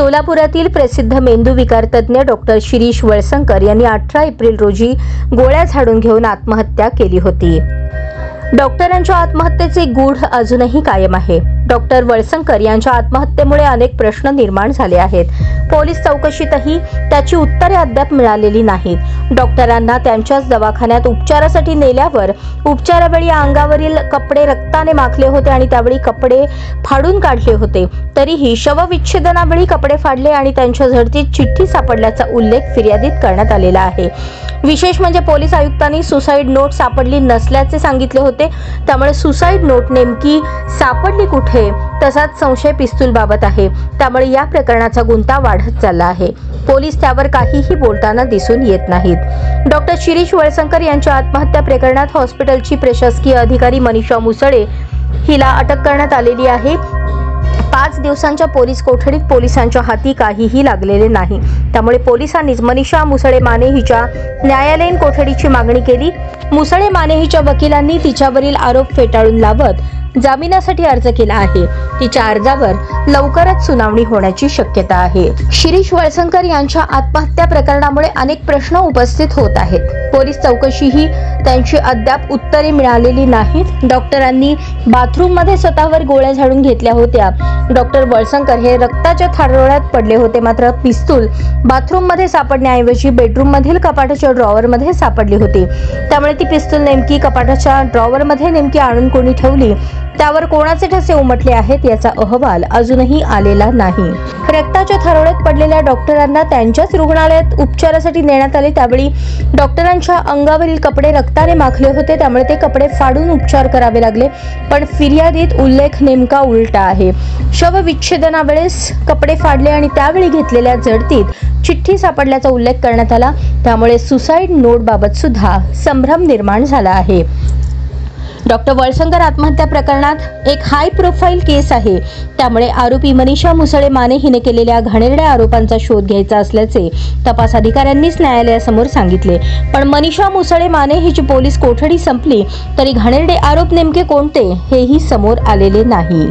सोलापुरातील प्रसिद्ध मेंदूविकार तज्ञ डॉक्टर शिरीष वळसंकर यांनी 18 एप्रिल रोजी गोळ्या झाडून घेऊन आत्महत्या केली होती। डॉक्टरांच्या आत्महत्येचे गूढ अजूनही कायम आहे। डॉक्टर वळसंकर यांच्या आत्महत्येमुळे अनेक प्रश्न निर्माण झाले आहेत। पोलीस चौकशीतही त्याची उत्तरे अद्याप मिळालेली नाहीत। डॉक्टरांना त्यांच्याच दवाखान्यात उपचारासाठी नेल्यावर उपचारावेळी अंगावरील कपडे रक्ताने माखले होते आणि त्यावेळी कपडे फाडून काढले होते। तरीही शवविच्छेदनावेळी कपडे फाडले आणि त्यांच्या झडतीत चिठ्ठी सापडल्याचा उल्लेख फिर्यादीत करण्यात आलेला आहे। विशेष म्हणजे पोलीस आयुक्तांनी सुसाईड नोट सापडली नसल्याचे सांगितले होते। त्यामुळे सुसाईड नोट नेमकी सापडली कुठे तसाच संशय पिस्तूल बाबत आहे। त्यामुळे या प्रकरणाचा गुंता वाढत चालला आहे। पोलीस त्यावर काहीही बोलताना दिसून येत नाहीत। डॉक्टर शिरीष वळसंकर यांच्या आत्महत्या प्रकरणात हॉस्पिटलची प्रशासकीय अधिकारी मनीषा मुसळे हिला अटक करण्यात आलेली आहे। 5 दिवसांच्या पोलीस कोठडीत पोलिसांच्या हाती काहीही लागलेले नाही। त्यामुळे पोलिसांनीच मनीषा मुसळे माने हिच्या न्यायालयीन कोठडीची मागणी केली। मुसळे माने हिच्या वकिलांनी तिच्यावरील आरोप फेटाळून लावत जामिनासाठी अर्ज केला आहे। तिच्या अर्जावर लवकरच सुनावणी होण्याची शक्यता आहे। शिरीष वळसंकर यांच्या आत्महत्या प्रकरणामुळे अनेक प्रश्न उपस्थित होत आहेत। पोलीस चौकशीही त्यांची अद्याप उत्तरे मिळालेली नाहीत। डॉक्टरांनी बाथरूममध्ये स्वतःवर गोळ्या झाडून घेतल्या होत्या। डॉक्टर वळसंकर हे रक्ताच्या थारोळ्यात पडले होते, मात्र पिस्तूल बाथरूममध्ये सापडण्याऐवजी बेडरूममधील कपाटाच्या ड्रॉवरमध्ये सापडली होती। त्यामुळे ती पिस्तूल नेमकी कपाटाच्या ड्रॉवरमध्ये नेमकी आणून कोणी ठेवली, त्यावर कोणाचे ठसे उमटले आहेत याचा अहवाल अजूनही आलेला नाही। रक्ताच्या थारोळ्यात पडलेल्या डॉक्टरांना त्यांच्याच रुग्णालयात उपचारासाठी नेण्यात आले। त्यावेळी डॉक्टरांच्या अंगावरील कपडे रक्ताने माखले होते, त्यामुळे ते कपडे फाडून उपचार करावे लागले। पण फिर्यादीत उल्लेख नेमका उलटा आहे। शवविच्छेदनावेळेस कपडे फाडले आणि त्यावेळी घेतलेल्या झडतीत चिठ्ठी सापडल्याचा उल्लेख करण्यात आला। त्यामुळे सुसाईड नोट बाबत सुद्धा संभ्रम निर्माण झाला आहे। डॉक्टर वळसंकर आत्महत्या प्रकरणात एक हाय प्रोफाईल केस आहे। त्यामुळे आरोपी मनीषा मुसळे माने हिने केलेल्या घाणेरड्या आरोपांचा शोध घ्यायचा असल्याचे तपास अधिकाऱ्यांनीच न्यायालयासमोर सांगितले। पण मनीषा मुसळे माने हिची पोलीस कोठडी संपली तरी घाणेरडे आरोप नेमके कोणते हेही समोर आलेले नाही।